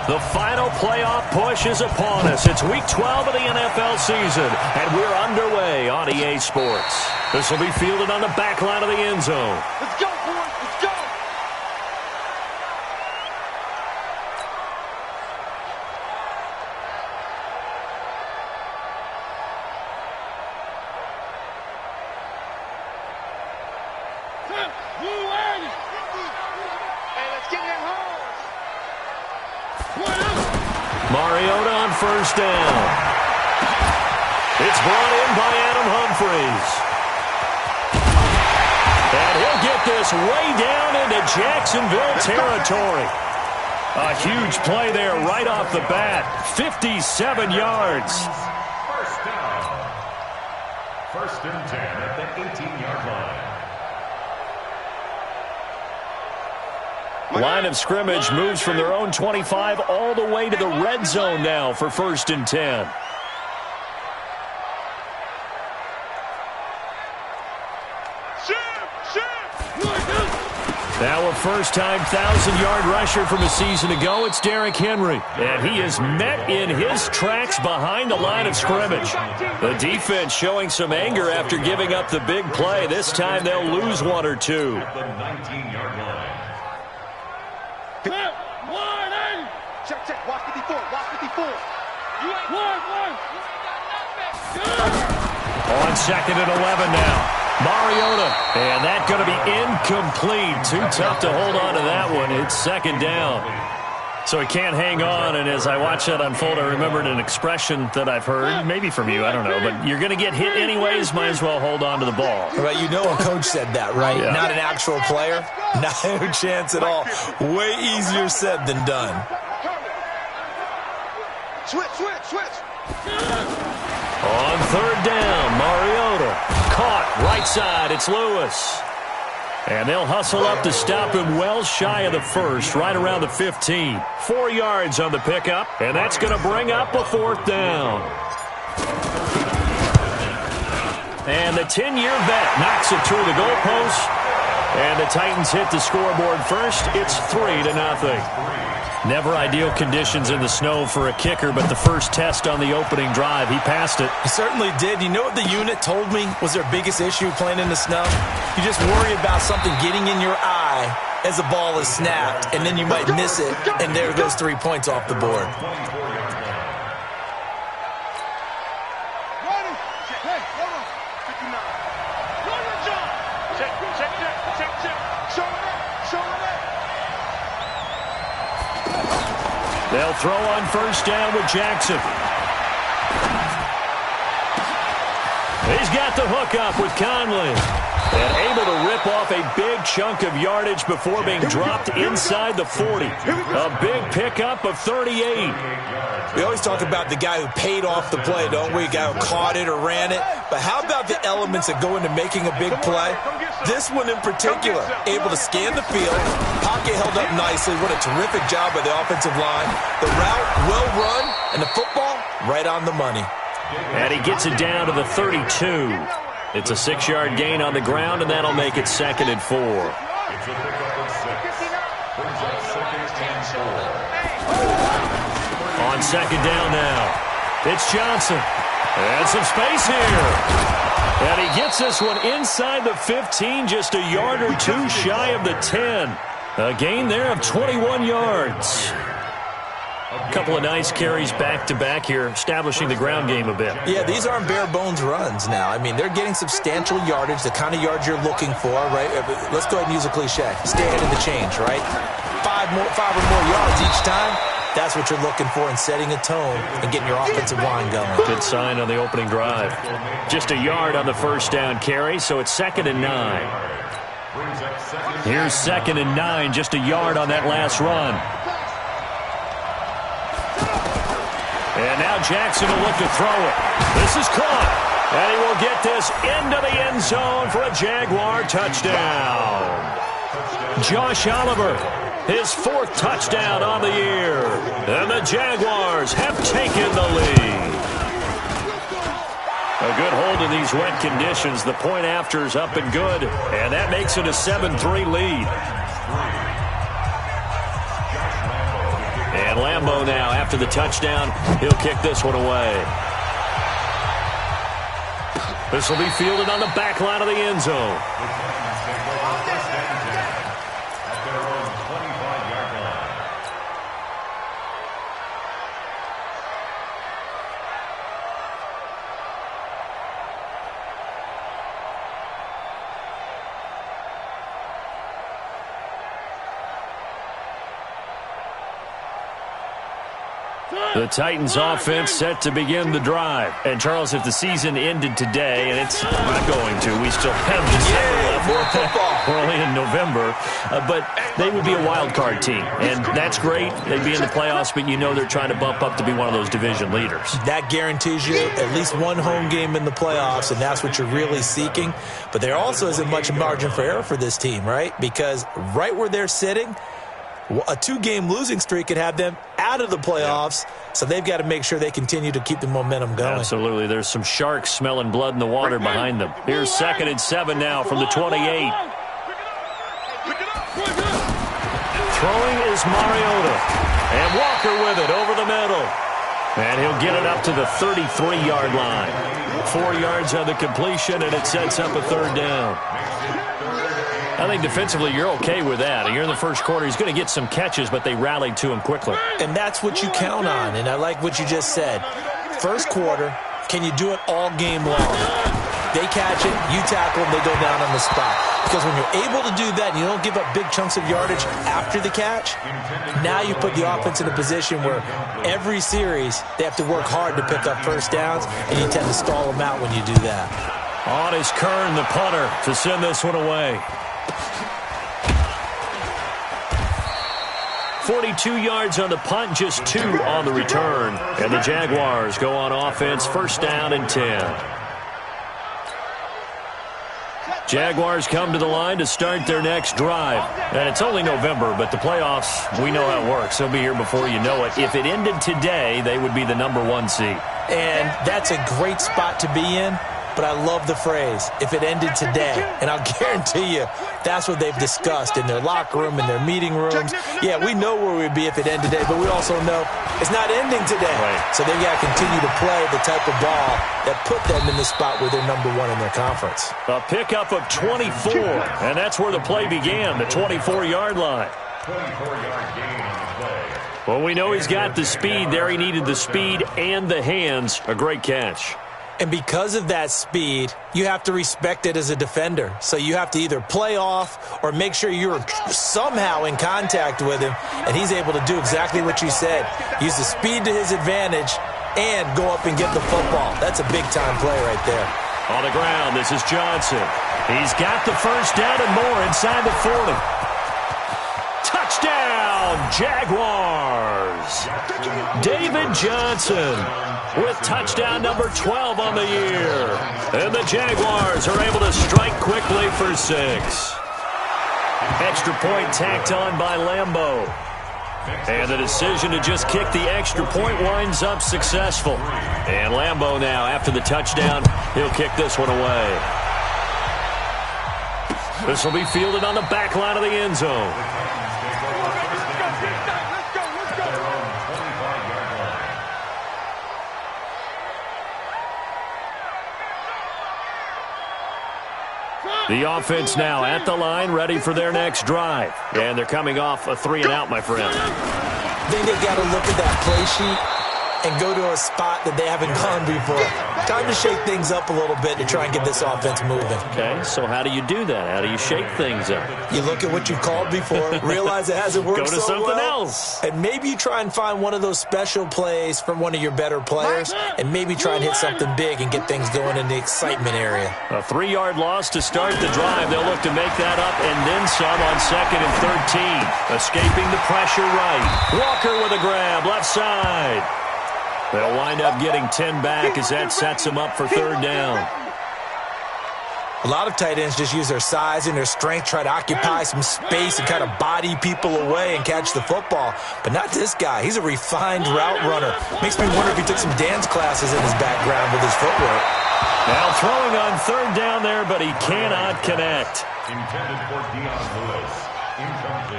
The final playoff push is upon us. It's Week 12 of the NFL season, and we're underway on EA Sports. This will be fielded on the back line of the end zone. Let's go, boys. Let's go. Mariota on first down. It's brought in by Adam Humphries. And he'll get this way down into Jacksonville territory. A huge play there right off the bat. 57 yards. First down. First and 10 at the 18-yard line. Line of scrimmage moves from their own 25 all the way to the red zone now for first and 10. Now a first-time 1,000-yard rusher from a season ago, it's Derrick Henry. And he is met in his tracks behind the line of scrimmage. The defense showing some anger after giving up the big play. This time they'll lose one or two. At the 19-yard line. Check, check. Watch 54. Watch 54. On second and 11 now. Mariota. And that's going to be incomplete. Too tough to hold on to that one. It's second down. So he can't hang on, and as I watch that unfold, I remembered an expression that I've heard, maybe from you, I don't know, but you're going to get hit anyways, might as well hold on to the ball. Right, you know a coach said that, right? Yeah. Not an actual player. No chance at all. Way easier said than done. Switch. On third down, Mariota. Caught right side, it's Lewis. And they'll hustle up to stop him well shy of the first, right around the 15. 4 yards on the pickup, and that's going to bring up a fourth down. And the 10-year vet knocks it through the goalpost. And the Titans hit the scoreboard first. It's 3-0. Never ideal conditions in the snow for a kicker, but the first test on the opening drive, he passed it. He certainly did. You know what the unit told me was their biggest issue playing in the snow? You just worry about something getting in your eye as the ball is snapped, and then you might miss it, and there goes 3 points off the board. They'll throw on first down with Jackson. He's got the hook up with Conley. And able to rip off a big chunk of yardage before being dropped inside the 40. A big pickup of 38. We always talk about the guy who paid off the play, don't we? The guy who caught it or ran it. But how about the elements that go into making a big play? This one in particular, able to scan the field, pocket held up nicely. What a terrific job by the offensive line. The route well run, and the football right on the money. And he gets it down to the 32. It's a 6-yard gain on the ground, and that'll make it 2nd and 4. On second down now, it's Johnson. And some space here. And he gets this one inside the 15, just a yard or two shy of the 10. A gain there of 21 yards. A couple of nice carries back-to-back here, establishing the ground game a bit. Yeah, these aren't bare-bones runs now. I mean, they're getting substantial yardage, the kind of yards you're looking for, right? Let's go ahead and use a cliche. Stay ahead of the change, right? 5 or more yards each time. That's what you're looking for in setting a tone and getting your offensive line going. Good sign on the opening drive. Just a yard on the first down carry, so it's 2nd and 9. Here's 2nd and 9, just a yard on that last run. And now Jackson will look to throw it. This is caught. And he will get this into the end zone for a Jaguar touchdown. Josh Oliver, his 4th touchdown on the year. And the Jaguars have taken the lead. A good hold in these wet conditions. The point after is up and good. And that makes it a 7-3 lead. And Lambeau after the touchdown. He'll kick this one away. This will be fielded on the back line of the end zone. The Titans offense set to begin the drive. And, Charles, if the season ended today, and it's not going to, we still have December left. We're only in November. But they would be a wild card team. And that's great. They'd be in the playoffs, but you know they're trying to bump up to be one of those division leaders. That guarantees you at least one home game in the playoffs, and that's what you're really seeking. But there also isn't much margin for error for this team, right? Because right where they're sitting, a 2-game losing streak could have them out of the playoffs, so they've got to make sure they continue to keep the momentum going. Absolutely. There's some sharks smelling blood in the water behind them. Here's 2nd and 7 now from the 28. Throwing is Mariota. And Walker with it over the middle. And he'll get it up to the 33-yard line. 4 yards on the completion, and it sets up a 3rd down. I think defensively you're okay with that. You're in the first quarter. He's going to get some catches, but they rallied to him quickly. And that's what you count on, and I like what you just said. First quarter, can you do it all game long? They catch it, you tackle them, they go down on the spot. Because when you're able to do that and you don't give up big chunks of yardage after the catch, now you put the offense in a position where every series they have to work hard to pick up first downs, and you tend to stall them out when you do that. On is Kern, the punter, to send this one away. 42 yards on the punt, just 2 on the return. And the Jaguars go on offense, 1st down and 10. Jaguars come to the line to start their next drive. And it's only November, but the playoffs, we know how it works. They'll be here before you know it. If it ended today, they would be the number 1 seed. And that's a great spot to be in. But I love the phrase, if it ended today. And I'll guarantee you, that's what they've discussed in their locker room, in their meeting rooms. Yeah, we know where we'd be if it ended today, but we also know it's not ending today. Right. So they've got to continue to play the type of ball that put them in the spot where they're number 1 in their conference. A pickup of 24, and that's where the play began, the 24-yard line. 24-yard gain on the play. Well, we know he's got the speed there. He needed the speed and the hands. A great catch. And because of that speed, you have to respect it as a defender. So you have to either play off or make sure you're somehow in contact with him, and he's able to do exactly what you said. Use the speed to his advantage and go up and get the football. That's a big-time play right there. On the ground, this is Johnson. He's got the 1st down and more inside the 40. Touchdown, Jaguars. David Johnson with touchdown number 12 on the year. And the Jaguars are able to strike quickly for 6. Extra point tacked on by Lambeau. And the decision to just kick the extra point winds up successful. And Lambeau now, after the touchdown, he'll kick this one away. This will be fielded on the back line of the end zone. The offense now at the line, ready for their next drive. And they're coming off a 3-and-out, my friend. I think they've got to look at that play sheet and go to a spot that they haven't gone before. Time to shake things up a little bit to try and get this offense moving. Okay, so how do you do that? How do you shake things up? You look at what you've called before, realize it hasn't worked Go to so something well, else. and maybe you try and find one of those special plays from one of your better players, and maybe try and hit something big and get things going in the excitement area. A 3-yard loss to start the drive. They'll look to make that up and then some on 2nd and 13. Escaping the pressure right. Walker with a grab, left side. They'll wind up getting 10 back as that sets them up for 3rd down. A lot of tight ends just use their size and their strength, try to occupy some space and kind of body people away and catch the football. But not this guy. He's a refined route runner. Makes me wonder if he took some dance classes in his background with his footwork. Now throwing on 3rd down there, but he cannot connect. Intended for Dion Lewis.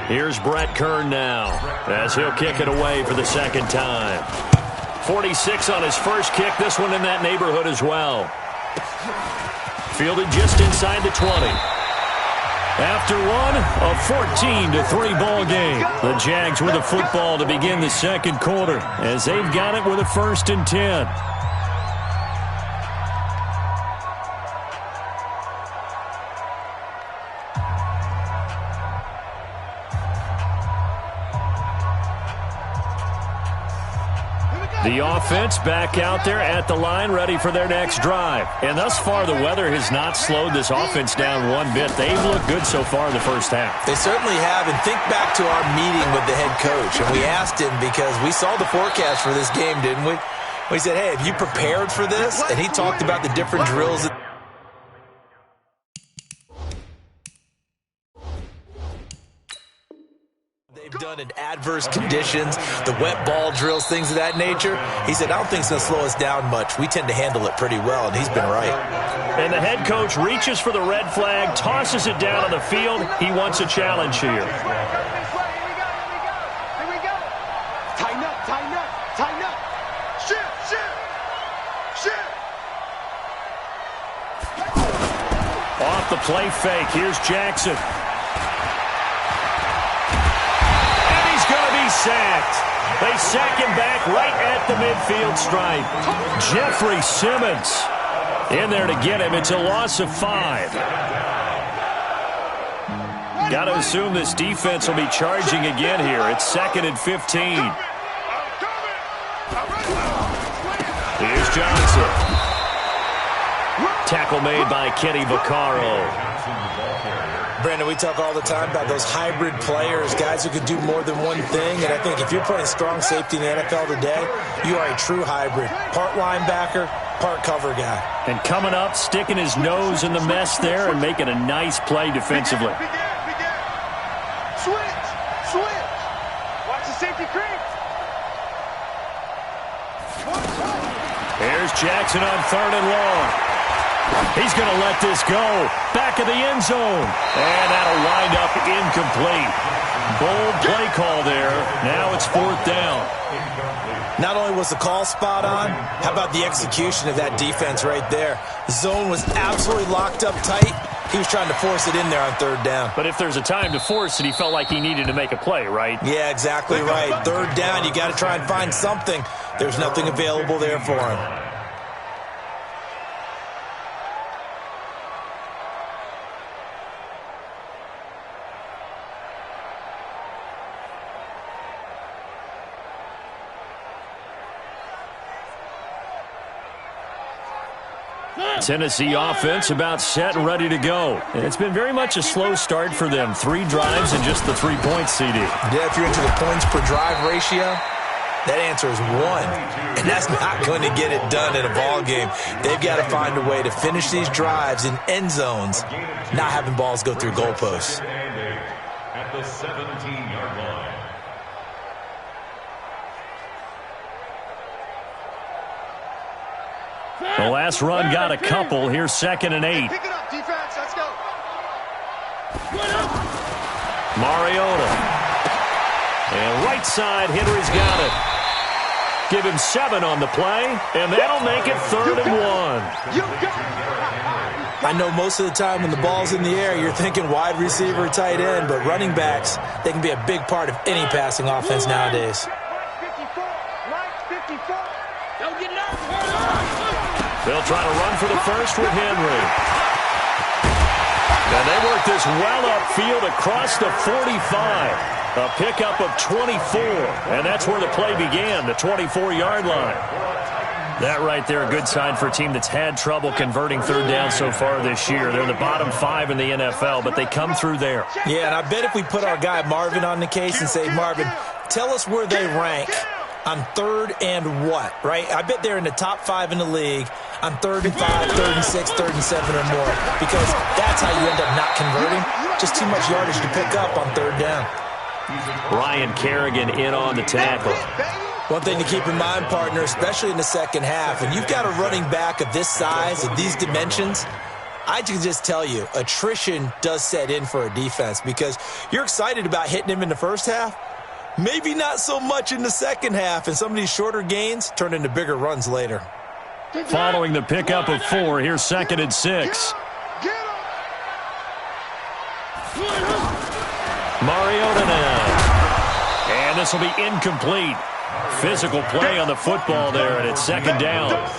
Here's Brett Kern now, as he'll kick it away for the second time. 46 on his first kick, this one in that neighborhood as well. Fielded just inside the 20. After one, a 14-3 ball game. The Jags with a football to begin the second quarter, as they've got it with a 1st and 10. The offense back out there at the line, ready for their next drive. And thus far, the weather has not slowed this offense down one bit. They've looked good so far in the first half. They certainly have. And think back to our meeting with the head coach. And we asked him, because we saw the forecast for this game, didn't we? We said, hey, have you prepared for this? And he talked about the different drills that done in adverse conditions, the wet ball drills, things of that nature. He said, I don't think it's going to slow us down much. We tend to handle it pretty well, and he's been right. And the head coach reaches for the red flag, tosses it down on the field. He wants a challenge here. Here we go. Tighten up, tighten up, tighten up. Shift. Off the play fake, here's Jackson. Sacked. They sack him back right at the midfield stripe. Jeffrey Simmons in there to get him. It's a loss of 5. Got to assume this defense will be charging again here. It's 2nd and 15. Here's Johnson. Tackle made by Kenny Vaccaro. Brandon, we talk all the time about those hybrid players, guys who could do more than one thing. And I think if you're playing strong safety in the NFL today, you are a true hybrid. Part linebacker, part cover guy. And coming up, sticking his nose in the mess there and making a nice play defensively. Switch. Watch the safety creep. Here's Jackson on 3rd and long. He's going to let this go. Back of the end zone. And that'll wind up incomplete. Bold play call there. Now it's 4th down. Not only was the call spot on, how about the execution of that defense right there? The zone was absolutely locked up tight. He was trying to force it in there on 3rd down. But if there's a time to force it, he felt like he needed to make a play, right? Yeah, exactly right. 3rd down, you got to try and find something. There's nothing available there for him. Tennessee offense about set and ready to go. And it's been very much a slow start for them. 3 drives and just the 3 points, CD. Yeah, if you're into the points per drive ratio, that answer is 1. And that's not going to get it done in a ball game. They've got to find a way to finish these drives in end zones, not having balls go through goalposts. At the 17-yard line. The last run got a couple. Here's 2nd and 8. Pick it up, defense. Let's go. Mariota. And right side, Henry's got it. Give him 7 on the play, and that'll make it 3rd and 1. I know most of the time when the ball's in the air, you're thinking wide receiver, tight end, but running backs, they can be a big part of any passing offense nowadays. They'll try to run for the first with Henry. And they work this well upfield across the 45. A pickup of 24. And that's where the play began, the 24-yard line. That right there, a good sign for a team that's had trouble converting 3rd down so far this year. They're in the bottom 5 in the NFL, but they come through there. Yeah, and I bet if we put our guy Marvin on the case and say, Marvin, tell us where they rank on 3rd and what, right? I bet they're in the top 5 in the league on 3rd and 5, 3rd and 6, 3rd and 7 or more, because that's how you end up not converting. Just too much yardage to pick up on 3rd down. Ryan Kerrigan in on the tackle. One thing to keep in mind, partner, especially in the second half, when you've got a running back of this size, of these dimensions, I can just tell you, attrition does set in for a defense because you're excited about hitting him in the first half. Maybe not so much in the second half, and some of these shorter gains turn into bigger runs later. Following the pickup of 4, here's 2nd and 6. Mariota now. And this will be incomplete. Physical play on the football there, and it's 2nd down.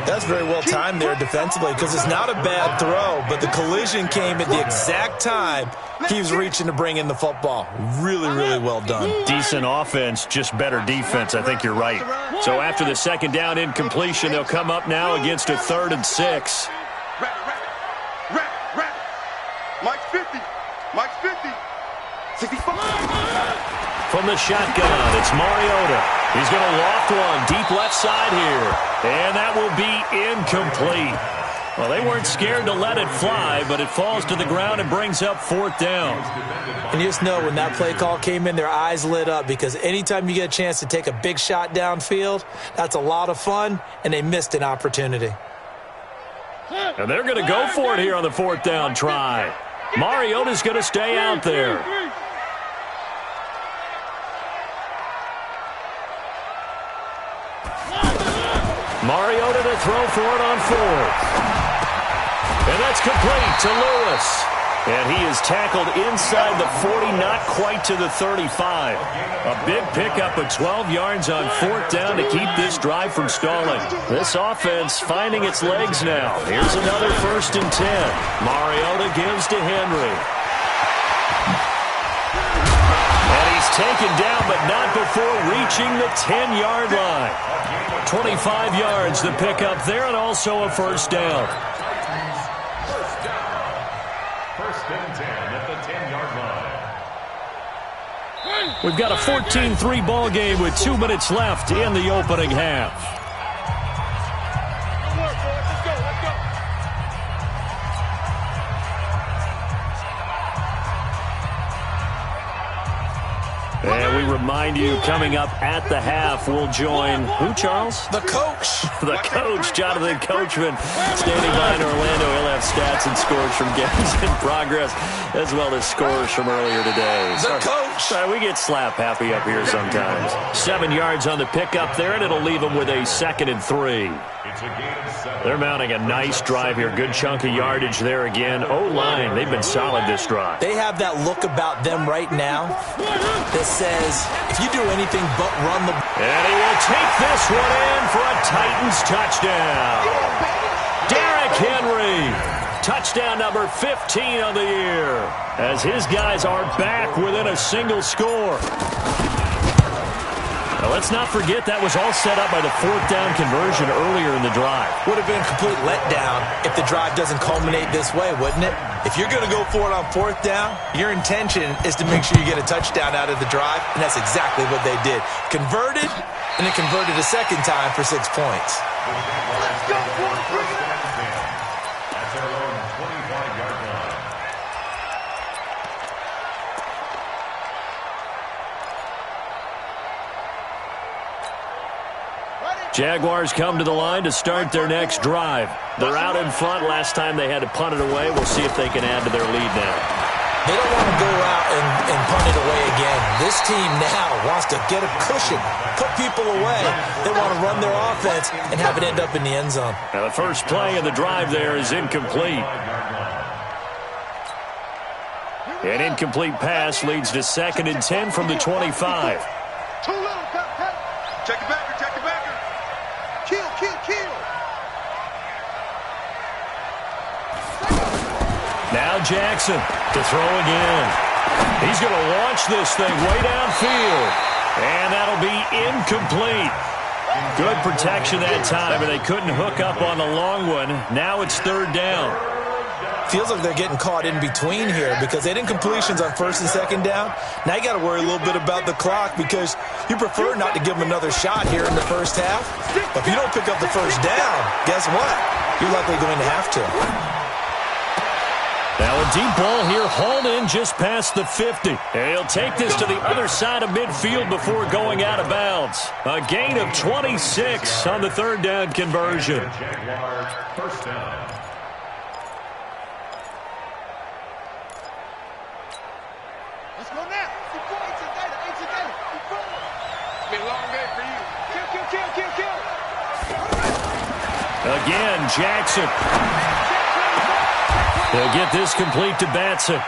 That's very well timed there defensively because it's not a bad throw, but the collision came at the exact time he was reaching to bring in the football. Really, really well done. Decent offense, just better defense. I think you're right. So after the 2nd down incompletion, they'll come up now against a 3rd and 6. Mike's 50. Mike's 50. 65. From the shotgun, it's Mariota. He's going to loft one deep left side here. And that will be incomplete. Well, they weren't scared to let it fly, but it falls to the ground and brings up 4th down. And you just know when that play call came in, their eyes lit up because anytime you get a chance to take a big shot downfield, that's a lot of fun, and they missed an opportunity. And they're going to go for it here on the 4th down try. Mariota's going to stay out there. Mariota to throw for it on 4th. And that's complete to Lewis. And he is tackled inside the 40, not quite to the 35. A big pickup of 12 yards on 4th down to keep this drive from stalling. This offense finding its legs now. Here's another 1st and 10. Mariota gives to Henry. And he's taken down, but not before reaching the 10-yard line. 25 yards the pickup there, and also a 1st down. 1st and 10 at the 10-yard line. We've got a 14-3 ball game with 2 minutes left in the opening half. And we remind you, coming up at the half, we'll join who, Charles? The coach. The coach, Jonathan Coachman, standing by in Orlando. He'll have stats and scores from games in progress, as well as scores from earlier today. The coach. Sorry, we get slap happy up here sometimes. 7 yards on the pickup there, and it'll leave them with a 2nd and 3. They're mounting a nice drive here. Good chunk of yardage there again. O-line, they've been solid this drive. They have that look about them right now that says, if you do anything but run the... And he will take this one in for a Titans touchdown. Derrick Henry, touchdown number 15 of the year, as his guys are back within a single score. Now, let's not forget that was all set up by the 4th down conversion earlier in the drive. Would have been a complete letdown if the drive doesn't culminate this way, wouldn't it? If you're going to go for it on 4th down, your intention is to make sure you get a touchdown out of the drive, and that's exactly what they did. Converted, and then converted a 2nd time for 6 points. Let's go, boys. Bring it up. That's their own 25-yard line. Jaguars come to the line to start their next drive. They're out in front. Last time they had to punt it away. We'll see if they can add to their lead now. They don't want to go out and punt it away again. This team now wants to get a cushion, put people away. They want to run their offense and have it end up in the end zone. Now, the first play of the drive there is incomplete. An incomplete pass leads to 2nd and 10 from the 25. Too little. Cut. Check it back. Kill. Now Jackson to throw again. He's going to launch this thing way downfield. And that'll be incomplete. Good protection that time, and they couldn't hook up on the long one. Now it's 3rd down. Feels like they're getting caught in between here because they did incompletions on 1st and 2nd down. Now you got to worry a little bit about the clock because you prefer not to give them another shot here in the first half. But if you don't pick up the 1st down, guess what? You're likely going to have to. Now a deep ball here, hauled in just past the 50. And he'll take this to the other side of midfield before going out of bounds. A gain of 26 on the 3rd down conversion. Jaguars, 1st down. long day for you. Kill. Again, Jackson. He'll get this complete to Batson.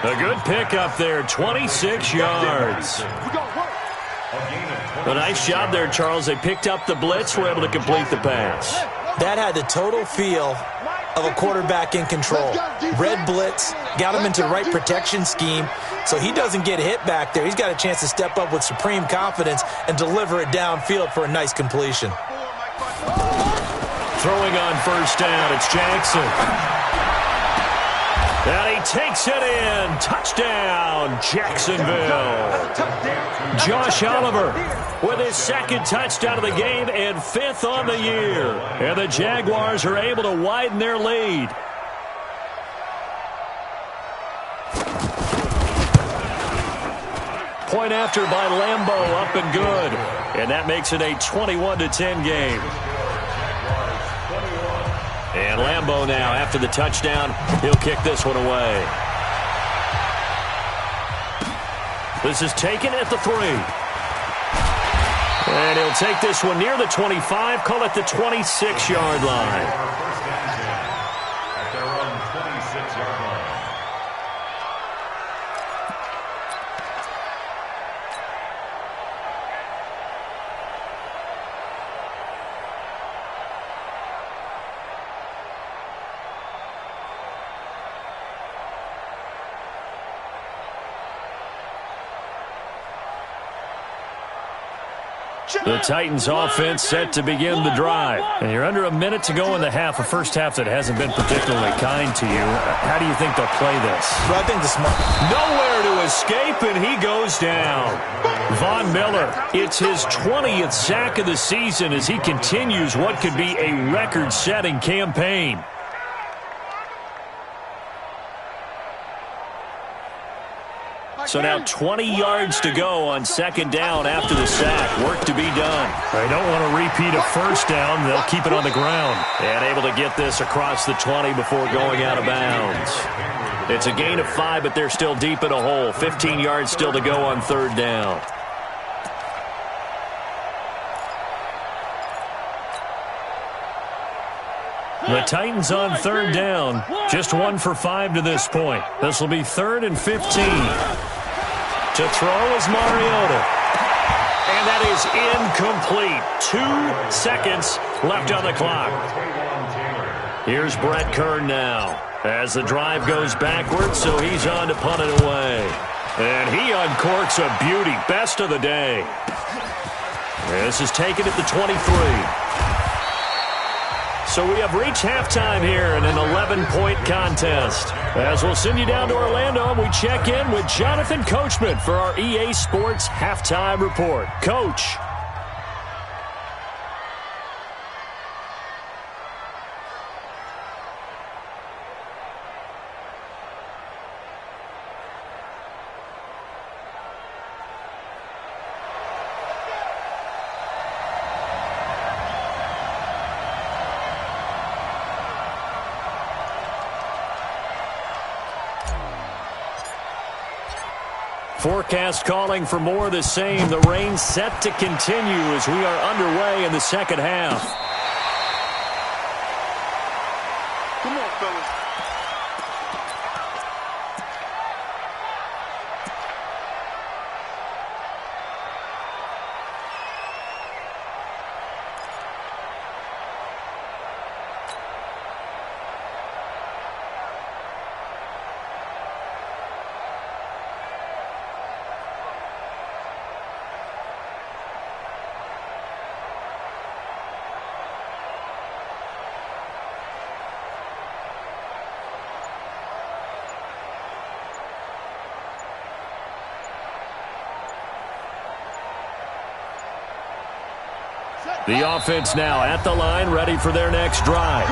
A good pickup there, 26 yards. A nice job there, Charles. They picked up the blitz, were able to complete the pass. That had the total feel of a quarterback in control. Red blitz, got him into the right protection scheme, so he doesn't get hit back there. He's got a chance to step up with supreme confidence and deliver it downfield for a nice completion. Throwing on first down, it's Jackson. And he takes it in. Touchdown, Jacksonville. Josh Oliver with his second touchdown of the game and 5th on the year. And the Jaguars are able to widen their lead. Point after by Lambeau, up and good. And that makes it a 21-10 game. And Lambeau now, after the touchdown, he'll kick this one away. This is taken at the 3. And he'll take this one near the 25, call it the 26-yard line. At their own 26-yard line. The Titans offense set to begin the drive. And you're under a minute to go in the half, a first half that hasn't been particularly kind to you. How do you think they'll play this? Well, I think the smart... Nowhere to escape, and he goes down. Von Miller, it's his 20th sack of the season as he continues what could be a record-setting campaign. So now 20 yards to go on second down after the sack. Work to be done. They don't want to repeat a first down. They'll keep it on the ground. And able to get this across the 20 before going out of bounds. It's a gain of 5, but they're still deep in a hole. 15 yards still to go on third down. The Titans on third down. Just 1 for 5 to this point. This will be 3rd and 15. To throw is Mariota. And that is incomplete. 2 seconds left on the clock. Here's Brett Kern now. As the drive goes backwards, so he's on to punt it away. And he uncorks a beauty. Best of the day. This is taken at the 23. So we have reached halftime here in an 11-point contest. As we'll send you down to Orlando, and we check in with Jonathan Coachman for our EA Sports Halftime Report. Coach. Forecast calling for more of the same. The rain set to continue as we are underway in the second half. Come on, fellas. The offense now at the line, ready for their next drive.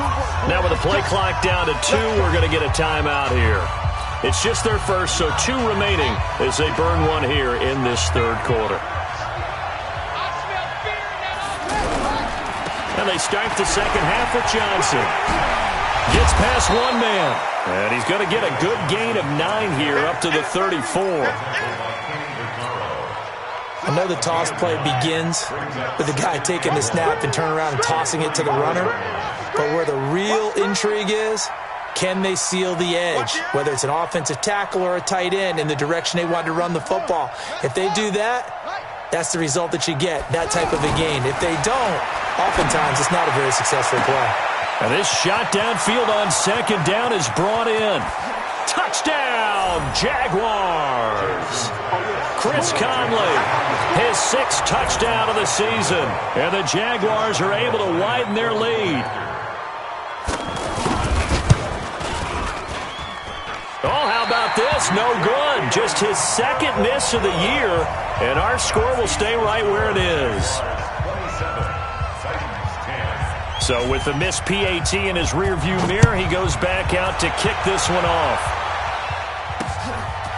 Now with the play clock down to 2, we're going to get a timeout here. It's just their first, so 2 remaining as they burn one here in this third quarter. And they start the second half with Johnson. Gets past one man. And he's going to get a good gain of 9 here up to the 34. I know the toss play begins with the guy taking the snap and turning around and tossing it to the runner. But where the real intrigue is, can they seal the edge, whether it's an offensive tackle or a tight end, in the direction they want to run the football? If they do that, that's the result that you get, that type of a gain. If they don't, oftentimes it's not a very successful play. And this shot downfield on second down is brought in. Touchdown, Jaguars! Chris Conley, his 6th touchdown of the season. And the Jaguars are able to widen their lead. Oh, how about this? No good. Just his 2nd miss of the year. And our score will stay right where it is. So with the missed PAT in his rearview mirror, he goes back out to kick this one off.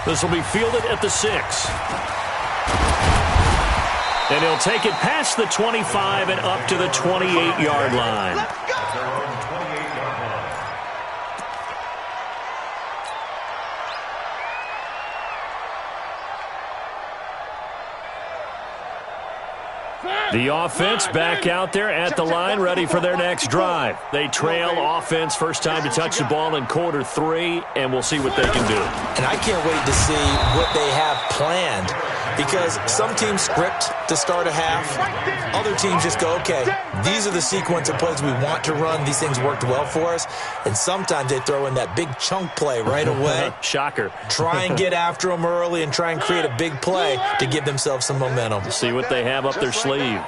This will be fielded at the 6. And he'll take it past the 25 and up to the 28-yard line. The offense back out there at the line, ready for their next drive. They trail offense, first time to touch the ball in quarter 3, and we'll see what they can do. And I can't wait to see what they have planned, because some teams script to start a half. Other teams just go, okay, these are the sequence of plays we want to run. These things worked well for us. And sometimes they throw in that big chunk play right away. Shocker. Try and get after them early and try and create a big play to give themselves some momentum. See what they have up their sleeve.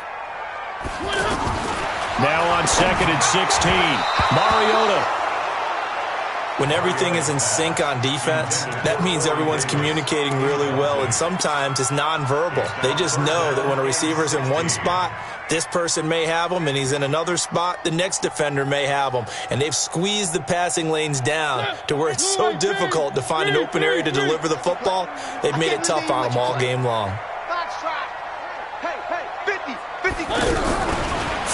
Now on 2nd and 16, Mariota. When everything is in sync on defense, that means everyone's communicating really well, and sometimes it's nonverbal. They just know that when a receiver's in one spot, this person may have him, and he's in another spot, the next defender may have him. And they've squeezed the passing lanes down to where it's so difficult to find an open area to deliver the football. They've made it tough on them all game long.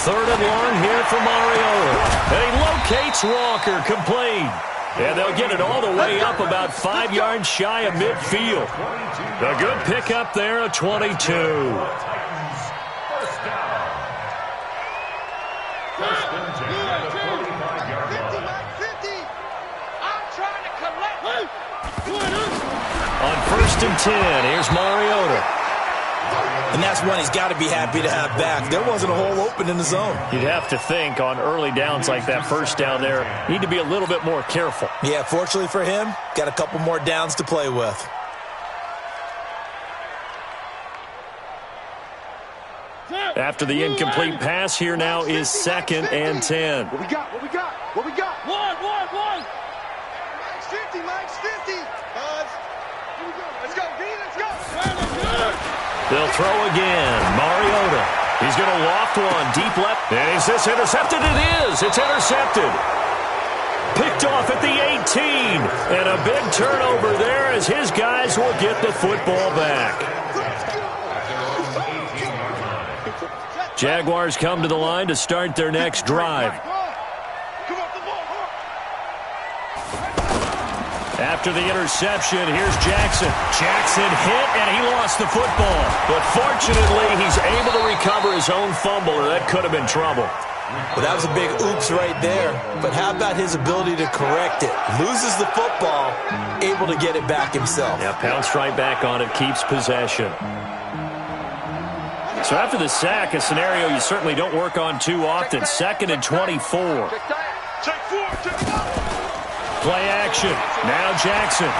Third and long here for Mariota. And he locates Walker, complete. And they'll get it all the way up about 5 yards shy of midfield. A good pickup there, a 22. First and 10 at the 45-yard line. I'm trying to collect. On 1st and 10, here's Mariota. And that's one he's got to be happy to have back. There wasn't a hole open in the zone. You'd have to think on early downs like that, first down there, need to be a little bit more careful. Yeah, fortunately for him, got a couple more downs to play with. After the incomplete pass, here now is 2nd and 10. What we got? What we got? What we got? One. Max 50, Max 50. Buzz. Here we go. Let's go, D. Let's go. They'll throw again. Mariota. He's going to loft one deep left. And is this intercepted? It is. It's intercepted. Picked off at the 18. And a big turnover there as his guys will get the football back. Jaguars come to the line to start their next drive. After the interception, here's Jackson. Jackson hit, and he lost the football. But fortunately, he's able to recover his own fumble, or that could have been trouble. Well, that was a big oops right there. But how about his ability to correct it? Loses the football, able to get it back himself. Yeah, pounced right back on it, keeps possession. So after the sack, a scenario you certainly don't work on too often. 2nd and 24. Play action. Now Jackson.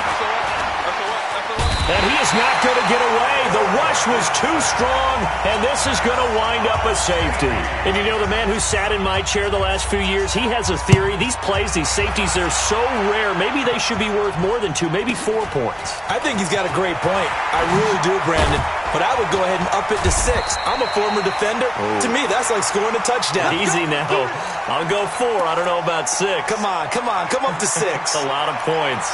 And he is not going to get away. The rush was too strong, and this is going to wind up a safety. And you know, the man who sat in my chair the last few years, he has a theory. These plays, these safeties, they're so rare. Maybe they should be worth more than 2, maybe 4 points. I think he's got a great point. I really do, Brandon. But I would go ahead and up it to 6. I'm a former defender. Oh. To me, that's like scoring a touchdown. Easy now. I'll go 4. I don't know about 6. Come on. Come up to 6. That's a lot of points.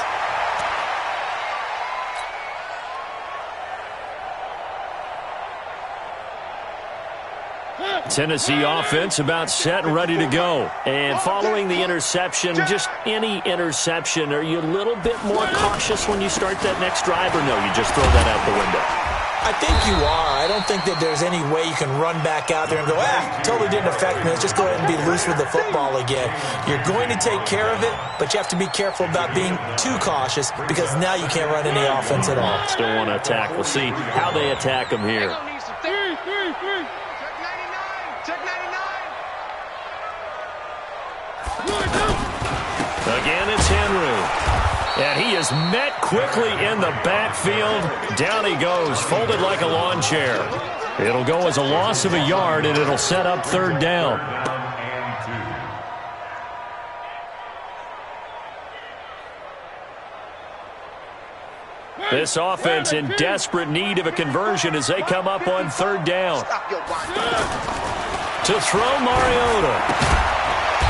Tennessee offense about set and ready to go. And following the interception, just any interception, are you a little bit more cautious when you start that next drive, or no, you just throw that out the window? I think you are. I don't think that there's any way you can run back out there and go, totally didn't affect me. Let's just go ahead and be loose with the football again. You're going to take care of it, but you have to be careful about being too cautious because now you can't run any offense at all. Still want to attack. We'll see how they attack him here. Again, it's Henry. And he is met quickly in the backfield. Down he goes, folded like a lawn chair. It'll go as a loss of a yard, and it'll set up third down. This offense in desperate need of a conversion as they come up on third down. To throw Mariota.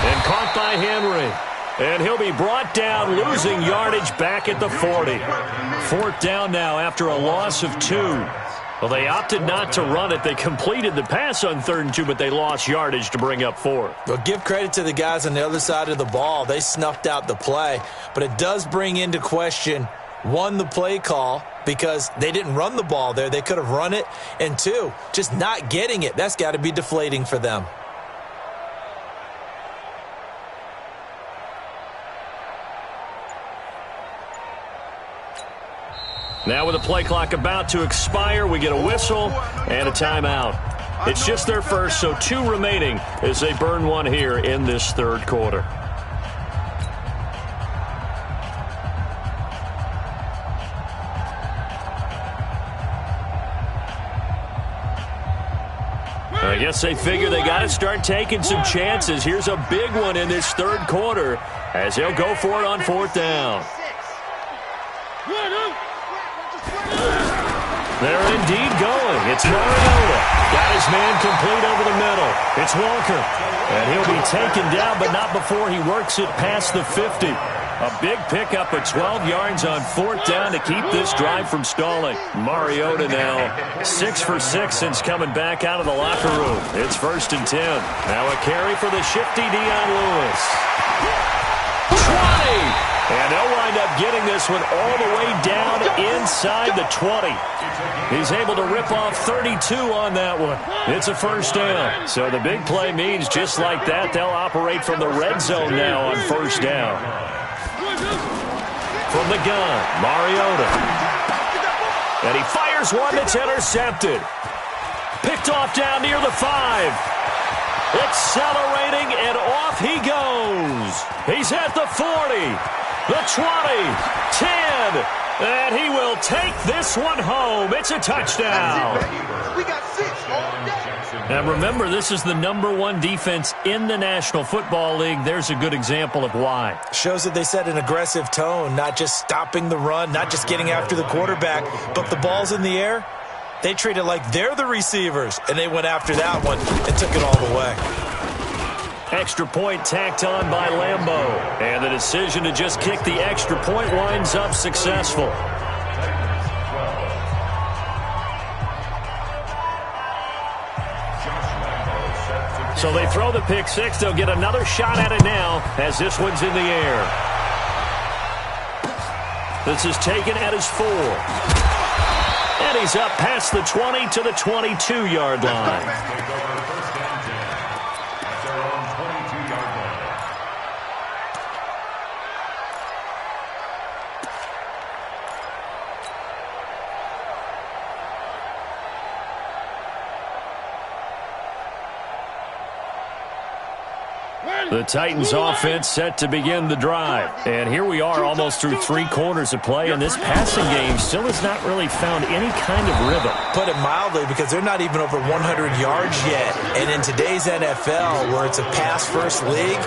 And caught by Henry. And he'll be brought down, losing yardage back at the 40. Fourth down now after a loss of 2. Well, they opted not to run it. They completed the pass on 3rd and 2, but they lost yardage to bring up 4th. Well, give credit to the guys on the other side of the ball. They snuffed out the play. But it does bring into question, 1, the play call, because they didn't run the ball there. They could have run it. And 2, just not getting it. That's got to be deflating for them. Now with the play clock about to expire, we get a whistle and a timeout. It's just their first, so 2 remaining as they burn 1 here in this third quarter. I guess they figure they got to start taking some chances. Here's a big one in this third quarter as they'll go for it on 4th down. They're indeed going. It's Mariota. Got his man complete over the middle. It's Walker. And he'll be taken down, but not before he works it past the 50. A big pickup of 12 yards on 4th down to keep this drive from stalling. Mariota now 6 for 6 since coming back out of the locker room. It's 1st and 10. Now a carry for the shifty Dion Lewis. 20! And they'll wind up getting this one all the way down inside the 20. He's able to rip off 32 on that one. It's a 1st down. So the big play means just like that, they'll operate from the red zone now on 1st down. From the gun, Mariota. And he fires one that's intercepted. Picked off down near the 5. Accelerating, and off he goes. He's at the 40. The 20, 10, and he will take this one home. It's a touchdown. We got 6 all day. Now remember, this is the #1 defense in the National Football League. There's a good example of why. Shows that they set an aggressive tone, not just stopping the run, not just getting after the quarterback, but the ball's in the air. They treat it like they're the receivers, and they went after that one and took it all the way. Extra point tacked on by Lambeau. And the decision to just kick the extra point winds up successful. So they throw the pick 6. They'll get another shot at it now as this one's in the air. This is taken at his 4. And he's up past the 20 to the 22-yard line. The Titans offense set to begin the drive. And here we are almost through 3 quarters of play, and this passing game still has not really found any kind of rhythm. Put it mildly, because they're not even over 100 yards yet. And in today's NFL, where it's a pass-first league,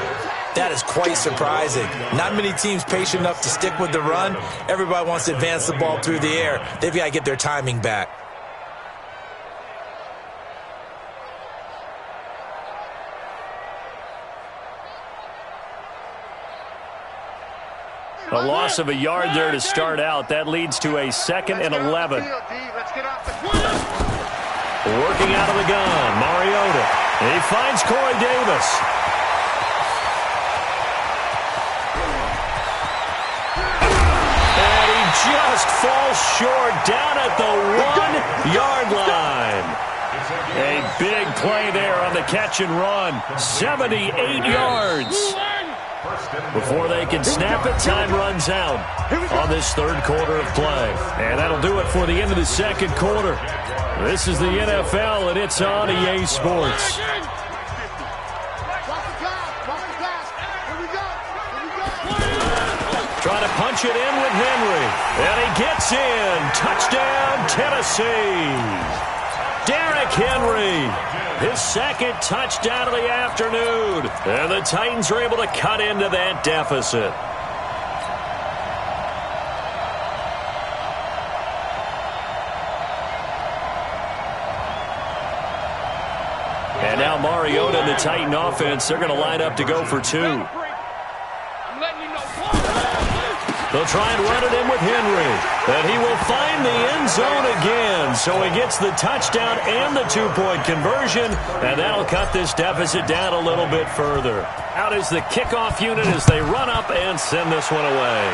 that is quite surprising. Not many teams patient enough to stick with the run. Everybody wants to advance the ball through the air. They've got to get their timing back. A loss of a yard there to start out. That leads to a 2nd and 11. Working out of the gun, Mariota. He finds Corey Davis. And he just falls short down at the 1-yard line. A big play there on the catch and run. 78 yards. Before they can snap it, time runs out on this third quarter of play. And that'll do it for the end of the second quarter. This is the NFL, and it's on EA Sports. Trying to punch it in with Henry. And he gets in. Touchdown, Tennessee. Derrick Henry, his second touchdown of the afternoon. And the Titans are able to cut into that deficit. And now Mariota and the Titan offense, they're going to line up to go for two. They'll try and run it in with Henry. And he will find the end zone again. So he gets the touchdown and the two-point conversion. And that'll cut this deficit down a little bit further. Out is the kickoff unit as they run up and send this one away.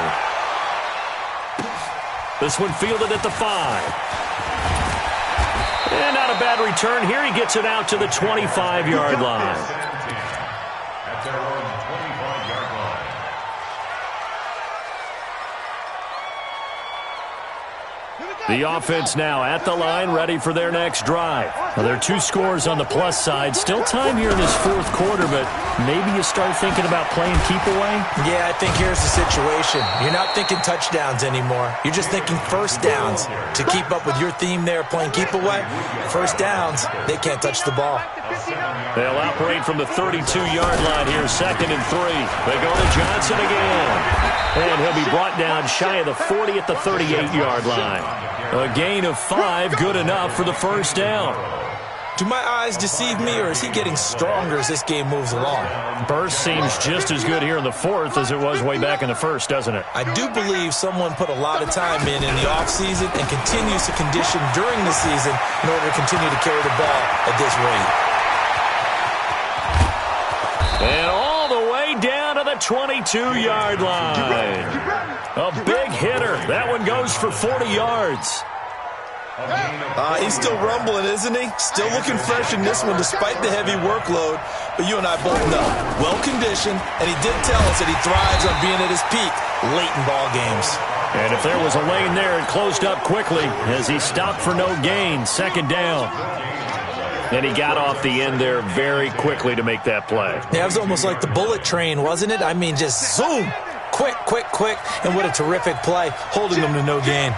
This one fielded at the 5. And not a bad return here. He gets it out to the 25-yard line. At their own 25-yard line. The offense now at the line, ready for their next drive. Now, there are 2 scores on the plus side. Still time here in this fourth quarter, but maybe you start thinking about playing keep away? Yeah, I think here's the situation. You're not thinking touchdowns anymore. You're just thinking first downs. To keep up with your theme there, playing keep away, first downs, they can't touch the ball. They'll operate from the 32-yard line here, 2nd and 3. They go to Johnson again. And he'll be brought down shy of the 40 at the 38-yard line. A gain of 5, good enough for the first down. Do my eyes deceive me, or is he getting stronger as this game moves along? Burst seems just as good here in the fourth as it was way back in the first, doesn't it? I do believe someone put a lot of time in the offseason and continues to condition during the season in order to continue to carry the ball at this rate. And all the way down to the 22-yard line. A big hitter. That one goes for 40 yards. He's still rumbling, isn't he? Still looking fresh in this one despite the heavy workload. But you and I both know, well-conditioned, and he did tell us that he thrives on being at his peak late in ball games. And if there was a lane there, it closed up quickly as he stopped for no gain. 2nd down. And he got off the end there very quickly to make that play. Yeah, it was almost like the bullet train, wasn't it? I mean, just zoom. Quick, quick, quick. And what a terrific play, holding them to no gain.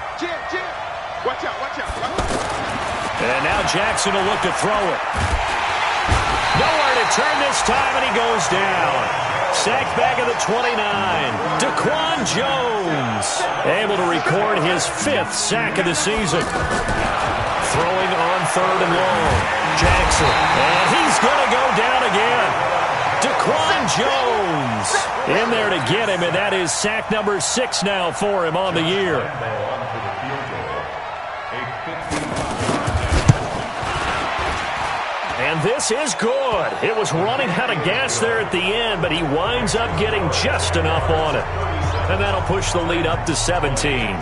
Watch out, watch out. And now Jackson will look to throw it. Nowhere to turn this time, and he goes down. Sacked back at the 29. Daquan Jones able to record his 5th sack of the season. Throwing on 3rd and long. Jackson, and he's going to go down again. Daquan Jones in there to get him, and that is sack number 6 now for him on the year. And this is good. It was running out of gas there at the end, but he winds up getting just enough on it. And that'll push the lead up to 17.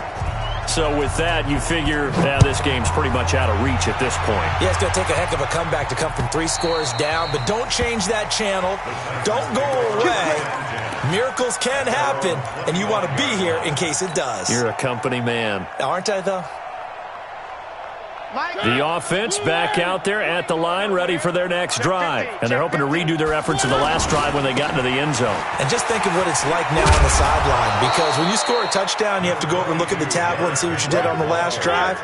So with that, you figure this game's pretty much out of reach at this point. Yeah, it's going to take a heck of a comeback to come from 3 scores down, but don't change that channel. Don't go away. Miracles can happen, and you want to be here in case it does. You're a company man. Aren't I, though? The offense back out there at the line, ready for their next drive. And they're hoping to redo their efforts in the last drive when they got into the end zone. And just think of what it's like now on the sideline, because when you score a touchdown, you have to go over and look at the tablet and see what you did on the last drive.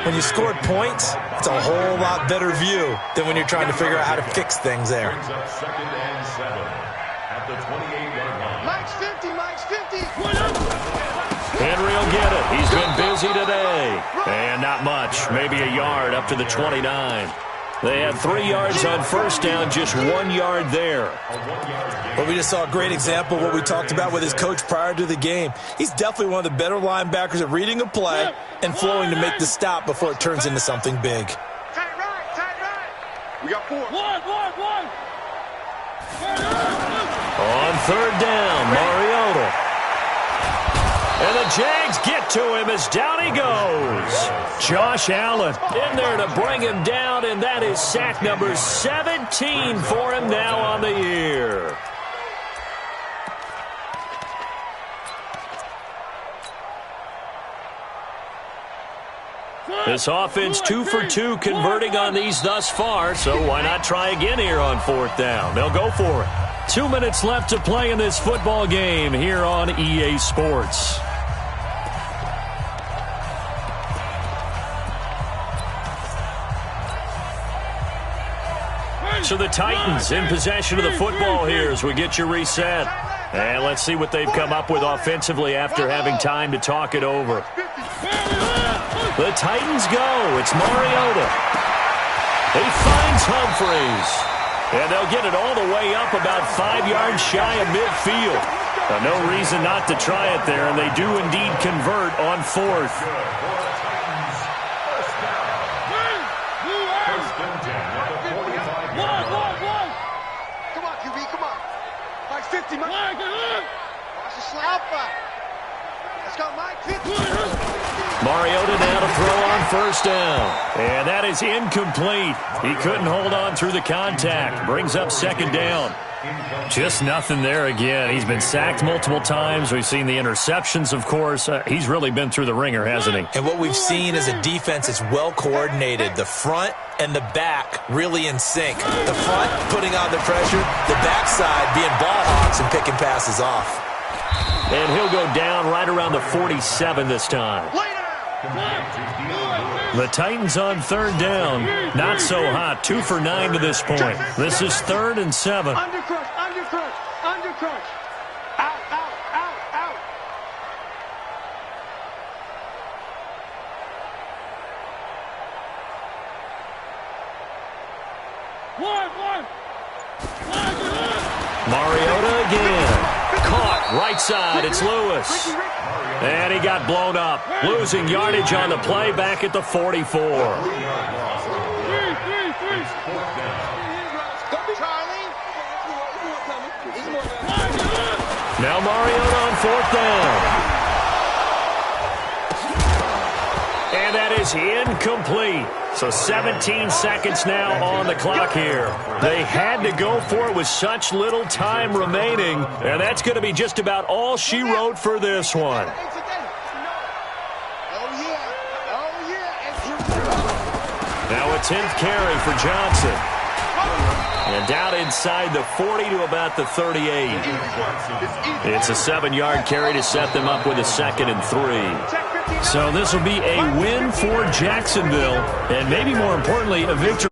When you scored points, it's a whole lot better view than when you're trying to figure out how to fix things there. Brings up 2nd and 7 at the 28-yard line. Mike's 50, Mike's 50. Henry will get it. He's been busy today. And not much. Maybe a yard up to the 29. They had 3 yards on first down, just 1 yard there. But we just saw a great example of what we talked about with his coach prior to the game. He's definitely one of the better linebackers at reading a play and flowing to make the stop before it turns into something big. Tight right. We got 4. One. On 3rd down, Mariota. And And the Jags get to him as down he goes. Josh Allen in there to bring him down, and that is sack number 17 for him now on the year. This offense 2 for 2 converting on these thus far, so why not try again here on 4th down? They'll go for it. 2 minutes left to play in this football game here on EA Sports. So the Titans in possession of the football here as we get you reset. And let's see what they've come up with offensively after having time to talk it over. The Titans go. It's Mariota. He finds Humphreys. And they'll get it all the way up about 5 yards shy of midfield. No reason not to try it there, and they do indeed convert on 4th. Come on, QB, come on. Mike 50, Mike. Watch the slap back. Let's go, Mike 50. Mariota now to throw on 1st down. And that is incomplete. He couldn't hold on through the contact. Brings up 2nd down. Just nothing there again. He's been sacked multiple times. We've seen the interceptions, of course. He's really been through the ringer, hasn't he? And what we've seen is a defense that's well coordinated. The front and the back really in sync. The front putting on the pressure. The backside being ball hawks and picking passes off. And he'll go down right around the 47 this time. The Titans on 3rd down. Not so hot. 2 for 9 to this point. This is 3rd and 7. Undercrush, undercrush, undercrush. Out, out, out, out. Mariota again. Caught right side. It's Lewis. And he got blown up. Losing yardage on the play back at the 44. Now Mariota on 4th down. And that is incomplete. So 17 seconds now on the clock here. They had to go for it with such little time remaining. And that's going to be just about all she wrote for this one. Now a 10th carry for Johnson. And down inside the 40 to about the 38. It's a 7-yard carry to set them up with a 2nd and 3. So this will be a win for Jacksonville, and maybe more importantly, a victory.